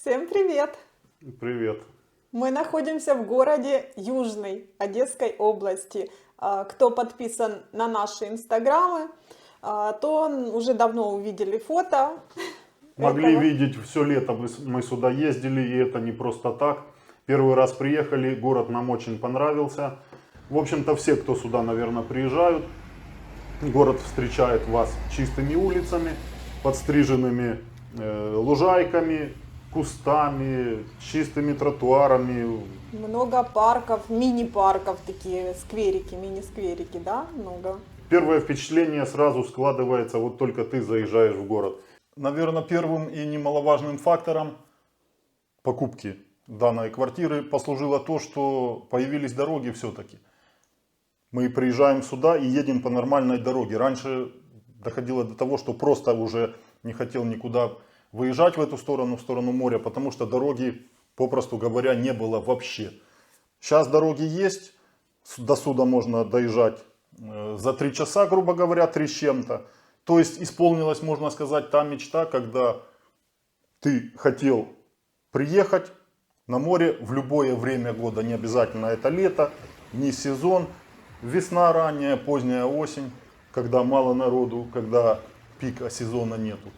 Всем привет! Привет. Мы находимся в городе Южный Одесской области. Кто подписан на наши инстаграмы, то уже давно увидели фото Могли этого. видеть, все лето мы сюда ездили, и это не просто так. Первый раз приехали, город нам очень понравился. В общем-то, все, кто сюда, наверное, приезжают, город встречает вас чистыми улицами, подстриженными лужайками, кустами, чистыми тротуарами. Много парков, мини-парков, такие скверики, мини-скверики, да, много. Первое впечатление сразу складывается, вот только ты заезжаешь в город. Наверное, первым и немаловажным фактором покупки данной квартиры послужило то, что появились дороги все-таки. Мы приезжаем сюда и едем по нормальной дороге. Раньше доходило до того, что просто уже не хотел никуда выезжать в сторону моря, потому что дороги, попросту говоря, не было вообще. Сейчас дороги есть, до суда можно доезжать за 3 часа, грубо говоря, 3 с чем-то. То есть исполнилась, можно сказать, та мечта, когда ты хотел приехать на море в любое время года. Не обязательно это лето, не сезон, весна ранняя, поздняя осень, когда мало народу, когда пика сезона нету.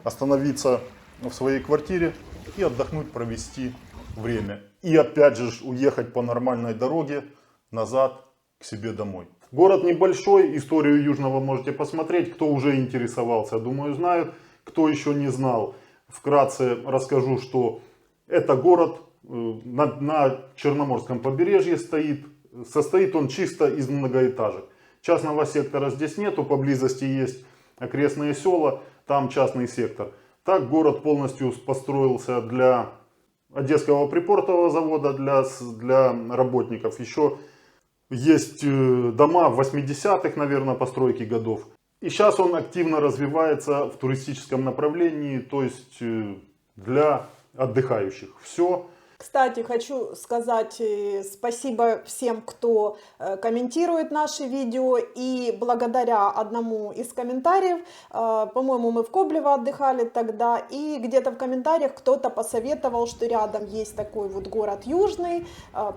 Остановиться в своей квартире и отдохнуть, провести время. И опять же уехать по нормальной дороге назад к себе домой. Город небольшой, историю Южного можете посмотреть. Кто уже интересовался, думаю, знают. Кто еще не знал, вкратце расскажу, что это город на Черноморском побережье стоит. Состоит он чисто из многоэтажек. Частного сектора здесь нету, поблизости есть окрестные села, там частный сектор. Так город полностью построился для Одесского припортового завода, для работников. Еще есть дома 80-х, наверное, постройки годов. И сейчас он активно развивается в туристическом направлении, то есть для отдыхающих. Все. Кстати, хочу сказать спасибо всем, кто комментирует наши видео. И благодаря одному из комментариев, по-моему, мы в Коблево отдыхали тогда, и где-то в комментариях кто-то посоветовал, что рядом есть такой вот город Южный,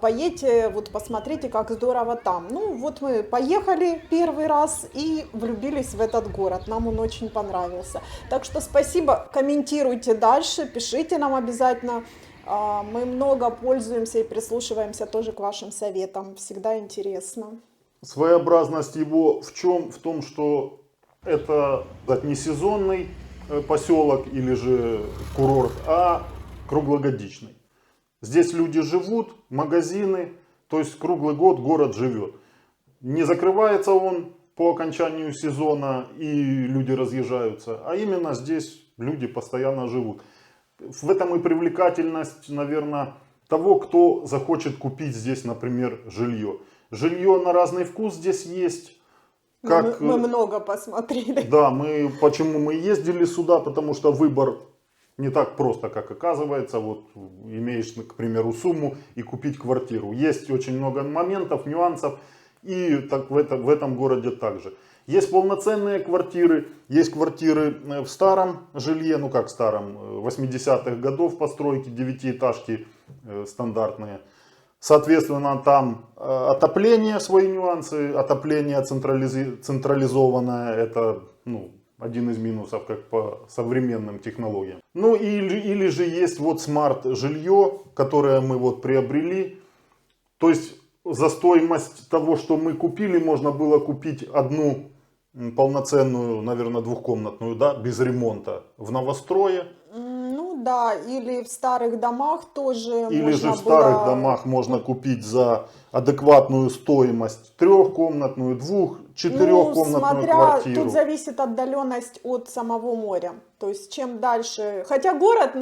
поедьте, вот посмотрите, как здорово там. Ну вот мы поехали первый раз и влюбились в этот город, нам он очень понравился. Так что спасибо, комментируйте дальше, пишите нам обязательно. Мы много пользуемся и прислушиваемся тоже к вашим советам. Всегда интересно. Своеобразность его в чем? В том, что это не сезонный поселок или же курорт, а круглогодичный. Здесь люди живут, магазины, то есть круглый год город живет. Не закрывается он по окончанию сезона и люди разъезжаются, а именно здесь люди постоянно живут. В этом и привлекательность, наверное, того, кто захочет купить здесь, например, жилье. Жилье на разный вкус здесь есть. Как... Мы много посмотрели. Да, почему мы ездили сюда, потому что выбор не так просто, как оказывается. Вот имеешь, к примеру, сумму и купить квартиру. Есть очень много моментов, нюансов, и так в этом городе также. Есть полноценные квартиры, есть квартиры в старом жилье, ну как старом, 80-х годов постройки, 9-этажки стандартные. Соответственно, там отопление, свои нюансы, отопление централизованное, это один из минусов, как по современным технологиям. Ну или же есть вот смарт-жилье, которое мы вот приобрели, то есть за стоимость того, что мы купили, можно было купить одну полноценную, наверное, двухкомнатную, да, без ремонта в новострое. Ну да, или в старых домах тоже. Или же в старых домах можно купить за адекватную стоимость трехкомнатную, четырехкомнатную квартиру. Тут зависит отдаленность от самого моря. То есть чем дальше, хотя город,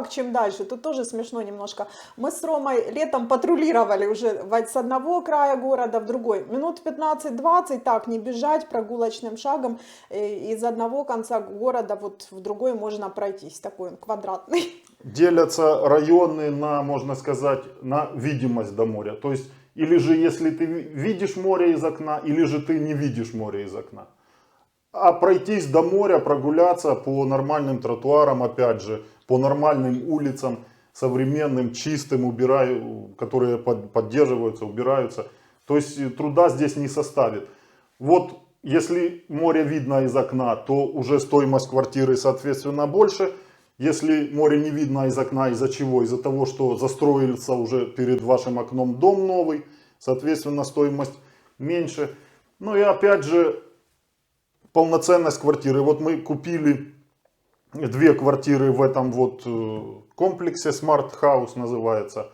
чем дальше, тут тоже смешно немножко. Мы с Ромой летом патрулировали уже с одного края города в другой. Минут 15-20, так, не бежать прогулочным шагом. Из одного конца города вот в другой можно пройтись, такой он квадратный. Делятся районы на, можно сказать, на видимость до моря. То есть, или же если ты видишь море из окна, или же ты не видишь море из окна. А пройтись до моря, прогуляться по нормальным тротуарам, опять же, по нормальным улицам, современным, чистым, которые поддерживаются, убираются. То есть труда здесь не составит. Вот если море видно из окна, то уже стоимость квартиры, соответственно, больше. Если море не видно из окна, из-за чего? Из-за того, что застроился уже перед вашим окном дом новый, соответственно, стоимость меньше. Ну и опять же, полноценность квартиры. Вот мы купили 2 квартиры в этом вот комплексе, Smart House называется,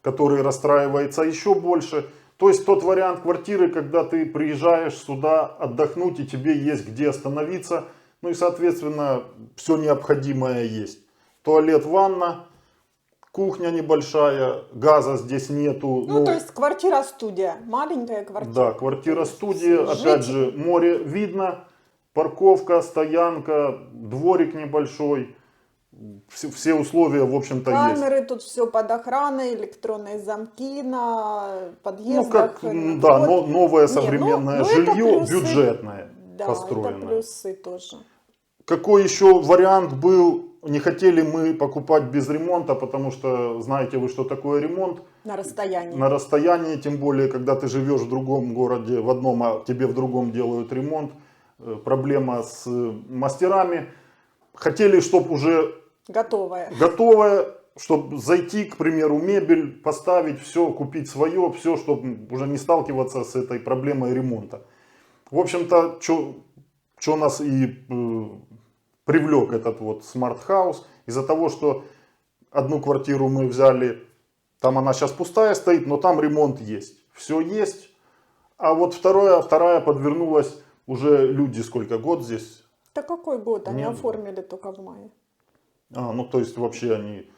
который расстраивается еще больше. То есть тот вариант квартиры, когда ты приезжаешь сюда отдохнуть и тебе есть где остановиться. Ну и соответственно все необходимое есть. Туалет, ванна, кухня небольшая, газа здесь нету. Ну, то есть квартира-студия, маленькая квартира. Да, квартира-студия, опять же, море видно, парковка, стоянка, дворик небольшой. Все условия, в общем-то, есть. Камеры, тут все под охраной, электронные замки на Ну, подъездах. да, но новое современное это жилье, плюсы. бюджетное, Да, построенное. это плюсы тоже. Какой еще вариант был? Не хотели мы покупать без ремонта, потому что знаете вы, что такое ремонт. На расстоянии. На расстоянии, тем более, когда ты живешь в другом городе, в одном, а тебе в другом делают ремонт. Проблема с мастерами. Хотели, чтобы уже готовое, чтобы зайти, к примеру, мебель, поставить, все, купить свое, все, чтобы уже не сталкиваться с этой проблемой ремонта. В общем-то, что нас и привлек этот вот Smart House, из-за того, что одну квартиру мы взяли, там она сейчас пустая стоит, но там ремонт есть, все есть. А вот вторая подвернулась, уже люди сколько, год здесь? Да какой год? Они Нет. оформили только в мае. Ну то есть вообще они,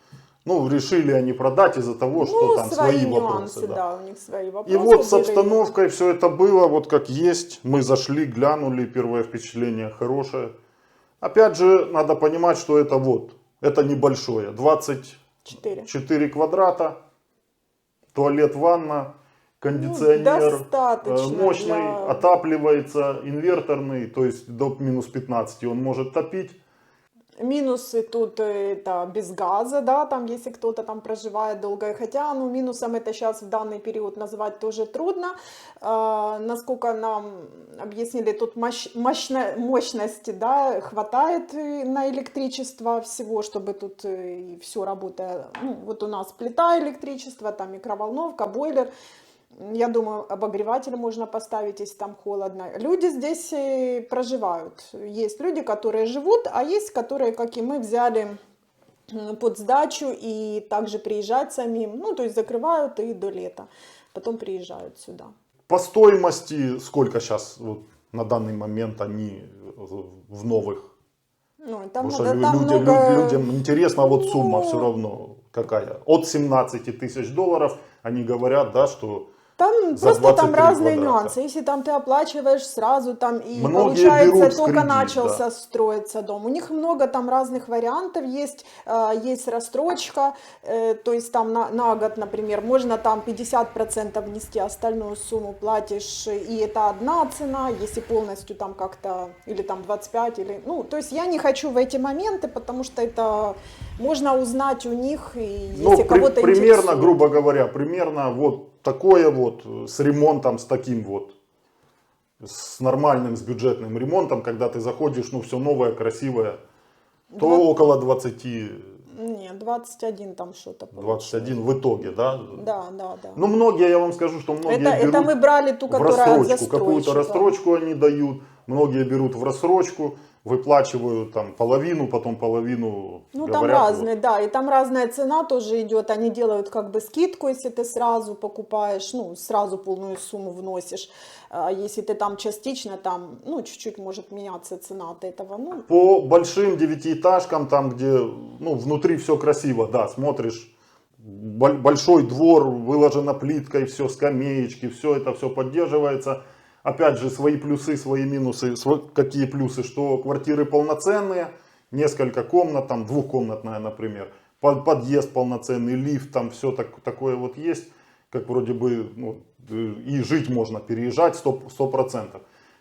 решили они продать из-за того, что там свои нюансы, вопросы. Да. у них свои вопросы. И вот с были. обстановкой все это было, вот как есть. Мы зашли, глянули, первое впечатление хорошее. Опять же, надо понимать, что это небольшое. 24 квадрата, туалет, ванна, кондиционер достаточно мощный, отапливается, инверторный, то есть до минус 15 он может топить. Минусы тут это без газа, да, там если кто-то там проживает долго, хотя, минусом это сейчас в данный период назвать тоже трудно. Насколько нам объяснили, тут мощности, да, хватает на электричество всего, чтобы тут все работало. Вот у нас плита электричества, там микроволновка, бойлер. Я думаю, обогреватель можно поставить, если там холодно. Люди здесь проживают. Есть люди, которые живут, а есть, которые, как и мы, взяли под сдачу и также приезжать самим. То есть закрывают и до лета. Потом приезжают сюда. По стоимости сколько сейчас на данный момент они в новых? Там людям интересно, сумма все равно какая. От 17 тысяч долларов они говорят, да, что... Там за просто там разные квадрата. нюансы. Если там ты оплачиваешь сразу, там и Многие получается только кредит, начался строиться дом. У них много там разных вариантов есть. Есть рассрочка, то есть там на год, например, можно там 50% внести, остальную сумму платишь, и это одна цена. Если полностью там как-то, или там 25, или... то есть я не хочу в эти моменты, потому что это можно узнать у них, и если кого-то примерно, интересует. грубо говоря, примерно такое с ремонтом, с таким с нормальным, с бюджетным ремонтом, когда ты заходишь, все новое, красивое, то около 20. Нет, 21 там что-то. 21 в итоге, да? Да. Многие, я вам скажу, что многие берут это мы брали ту, которая от застройщика. Какую-то рассрочку они дают, многие берут в рассрочку, выплачивают там половину, потом половину. Там разные, да, и там разная цена тоже идет. Они делают как бы скидку, если ты сразу покупаешь, сразу полную сумму вносишь. А если ты там частично, там, чуть-чуть может меняться цена от этого. По большим девятиэтажкам, там, где, внутри все красиво, да, смотришь, большой двор, выложена плиткой, все, скамеечки, все это все поддерживается. Опять же, свои плюсы, свои минусы. Какие плюсы? Что квартиры полноценные, несколько комнат, там двухкомнатная, например, подъезд полноценный, лифт, там все такое есть, как вроде бы, и жить можно, переезжать 100%.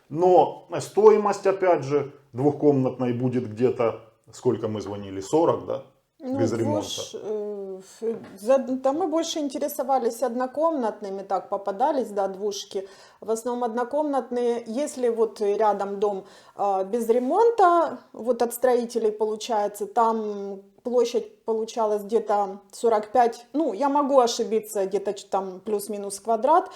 Но стоимость, опять же, двухкомнатной будет где-то, сколько мы звонили, 40, да? Ну, Без ремонта. Да, мы больше интересовались однокомнатными, так попадались, да, двушки. В основном однокомнатные. Если вот рядом дом без ремонта, вот от строителей получается, там площадь получалась где-то 45, ну, я могу ошибиться, где-то там плюс-минус квадрат,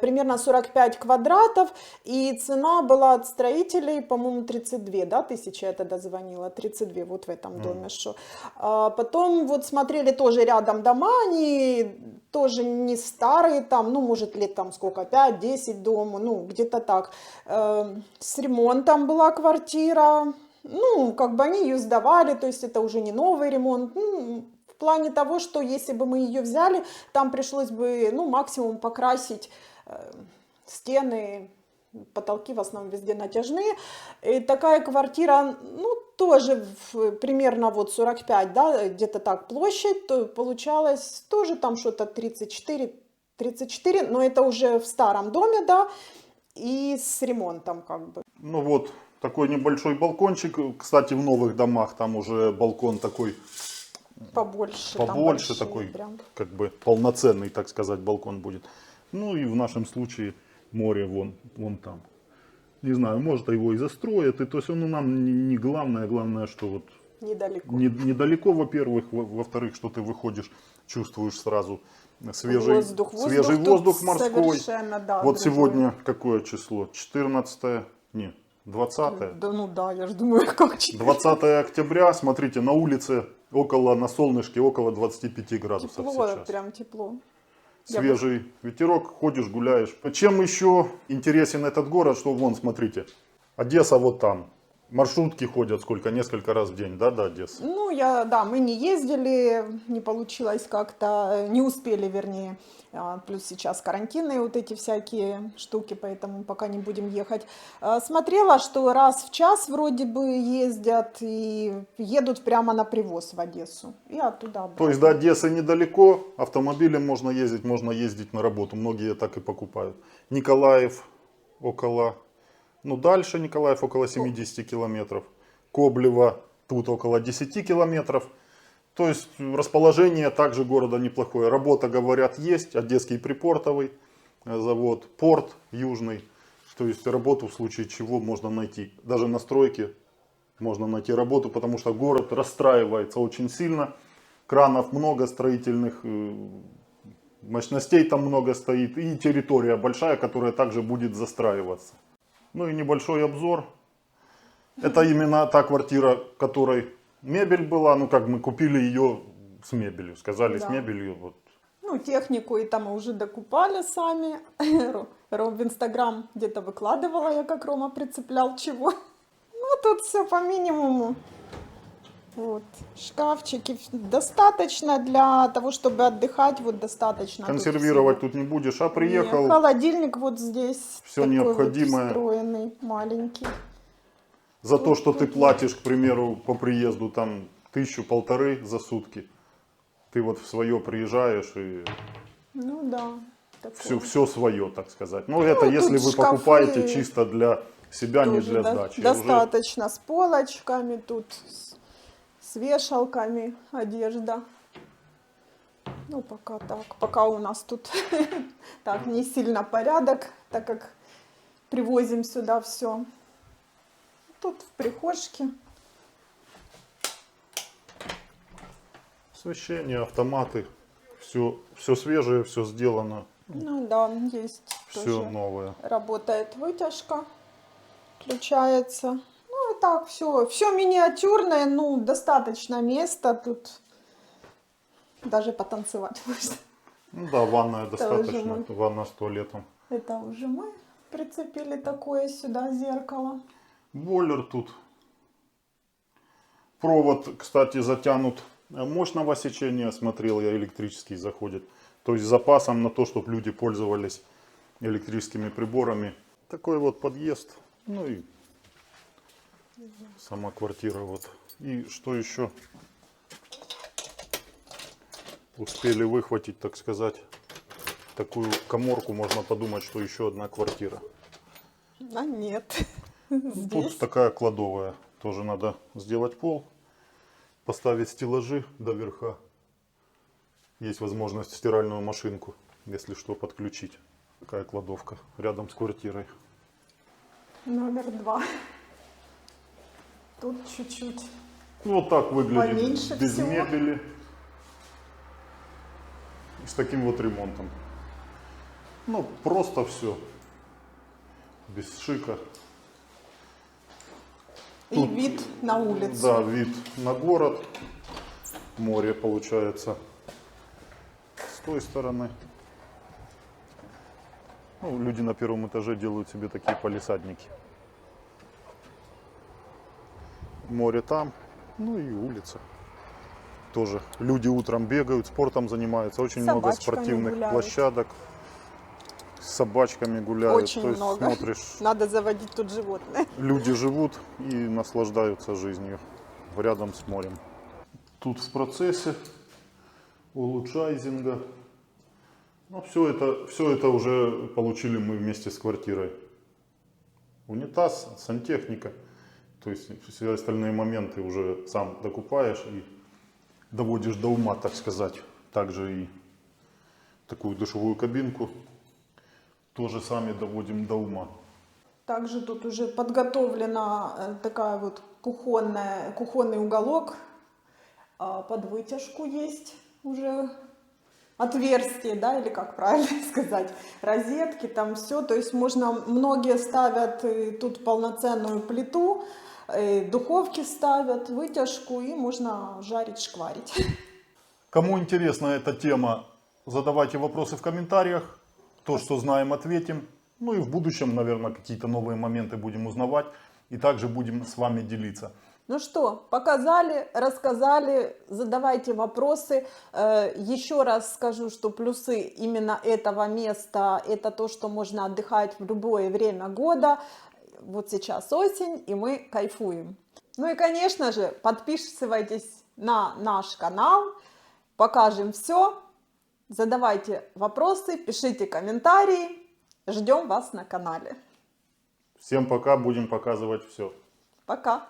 примерно 45 квадратов, и цена была от строителей, по-моему, 32, да, тысячи я тогда звонила, 32 вот в этом доме, что. Потом вот смотрели тоже рядом дома, они тоже не старые, там, ну, может, лет там сколько, 5-10 дому, ну, где-то так. С ремонтом была квартира, ну, как бы они ее сдавали, то есть это уже не новый ремонт. Ну, в плане того, что если бы мы ее взяли, там пришлось бы, ну, максимум покрасить стены, потолки в основном везде натяжные. И такая квартира, ну, тоже примерно вот 45, да, где-то так площадь, то получалось тоже там что-то 34, но это уже в старом доме, да, и с ремонтом как бы. Ну вот, такой небольшой балкончик. Кстати, в новых домах там уже балкон такой Побольше, там побольше, большие такой прям. как бы полноценный, так сказать, балкон будет. Ну и в нашем случае море вон там. Не знаю, может его и застроят. И то есть он нам не главное, главное, что вот Недалеко. недалеко, во-первых, во-вторых, что ты выходишь, чувствуешь сразу свежий Воздух тут воздух морской. совершенно, да, Вот другой. сегодня какое число? 14, не, 20. Да, ну да, я же думаю, как 20 октября, смотрите, на улице на солнышке около 25 градусов тепло, сейчас. прям тепло. Свежий ветерок, ходишь, гуляешь. Чем еще интересен этот город, что вон, смотрите, Одесса вот там. Маршрутки ходят сколько? Несколько раз в день, да, до Одессы? Ну, да, мы не ездили, не получилось как-то, не успели, вернее. Плюс сейчас карантинные вот эти всякие штуки, поэтому пока не будем ехать. Смотрела, что раз в час вроде бы ездят и едут прямо на привоз в Одессу. И оттуда обратно. То есть до Одессы недалеко, автомобилем можно ездить на работу. Многие так и покупают. Николаев около, ну дальше Николаев около 70 километров. Коблево тут около 10 километров. То есть расположение также города неплохое. Работа, говорят, есть. Одесский припортовый завод, порт южный. То есть работу в случае чего можно найти. Даже на стройке можно найти работу, потому что город расстраивается очень сильно. Кранов много, строительных мощностей там много стоит. И территория большая, которая также будет застраиваться. Ну и небольшой обзор. Это именно та квартира, в которой мебель была. Ну как мы купили ее с мебелью. Сказали, Да. с мебелью. Вот. Ну, технику и там мы уже докупали сами. Ром в Инстаграм где-то выкладывала я, как Рома прицеплял чего. Ну, тут все по минимуму. Вот, шкафчики достаточно для того, чтобы отдыхать, вот достаточно. Консервировать тут не будешь, а приехал. Нет, холодильник вот здесь. Всё такой необходимое. Вот встроенный, маленький. За то, что ты платишь, к примеру, по приезду там 1000-1500 за сутки. Ты вот в свое приезжаешь и Ну да. такой. все свое, так сказать. Но это тут если вы шкафы покупаете чисто для себя, не Тоже для сдачи. Уже достаточно с полочками, тут с вешалками одежда. Ну, пока так. Пока у нас тут так не сильно порядок, так как привозим сюда все. Тут в прихожке. освещение, автоматы. Все свежее, все сделано. Ну да, есть Все тоже. новое. Работает вытяжка, включается. Ну и так, все миниатюрное, ну, достаточно места тут. Даже потанцевать можно. Ну да, ванная уже достаточно. мы. Ванна с туалетом. Это уже мы прицепили такое сюда зеркало. Бойлер тут. Провод, кстати, затянут мощного сечения, смотрел я, электрический заходит. То есть с запасом на то, чтобы люди пользовались электрическими приборами. Такой вот подъезд. Ну и сама квартира вот. И что еще? Успели выхватить, так сказать, такую каморку. Можно подумать, что еще одна квартира. А нет. Тут Здесь. такая кладовая. Тоже надо сделать пол, поставить стеллажи до верха. Есть возможность стиральную машинку, если что, подключить. Такая кладовка рядом с квартирой. Номер 2. Тут чуть-чуть. Ну, вот так выглядит Поменьше без всего. мебели. И с таким вот ремонтом. Ну, просто все. Без шика. И вид на улицу. Да, вид на город. Море получается с той стороны. Ну, люди на первом этаже делают себе такие палисадники. Море там, ну и улица. Тоже люди утром бегают, спортом занимаются. Очень С много собачками спортивных гуляют. площадок. С собачками гуляют. Очень То есть много. смотришь, Надо заводить тут животное. люди живут и наслаждаются жизнью рядом с морем. Тут в процессе улучшайзинга. Ну, все это уже получили мы вместе с квартирой. Унитаз, сантехника. То есть все остальные моменты уже сам докупаешь и доводишь до ума, так сказать. Также и такую душевую кабинку тоже сами доводим до ума. Также тут уже подготовлена такая вот кухонный уголок. Под вытяжку есть уже отверстие, да, или как правильно сказать, розетки, там все. То есть многие ставят тут полноценную плиту, духовки ставят, вытяжку, и можно жарить, шкварить. Кому интересна эта тема, задавайте вопросы в комментариях. То, что знаем, ответим. Ну и в будущем, наверное, какие-то новые моменты будем узнавать. И также будем с вами делиться. Ну что, показали, рассказали, задавайте вопросы. Еще раз скажу, что плюсы именно этого места – это то, что можно отдыхать в любое время года. Вот сейчас осень, и мы кайфуем. Ну и, конечно же, подписывайтесь на наш канал, покажем все. Задавайте вопросы, пишите комментарии. Ждем вас на канале. Всем пока, будем показывать все. Пока!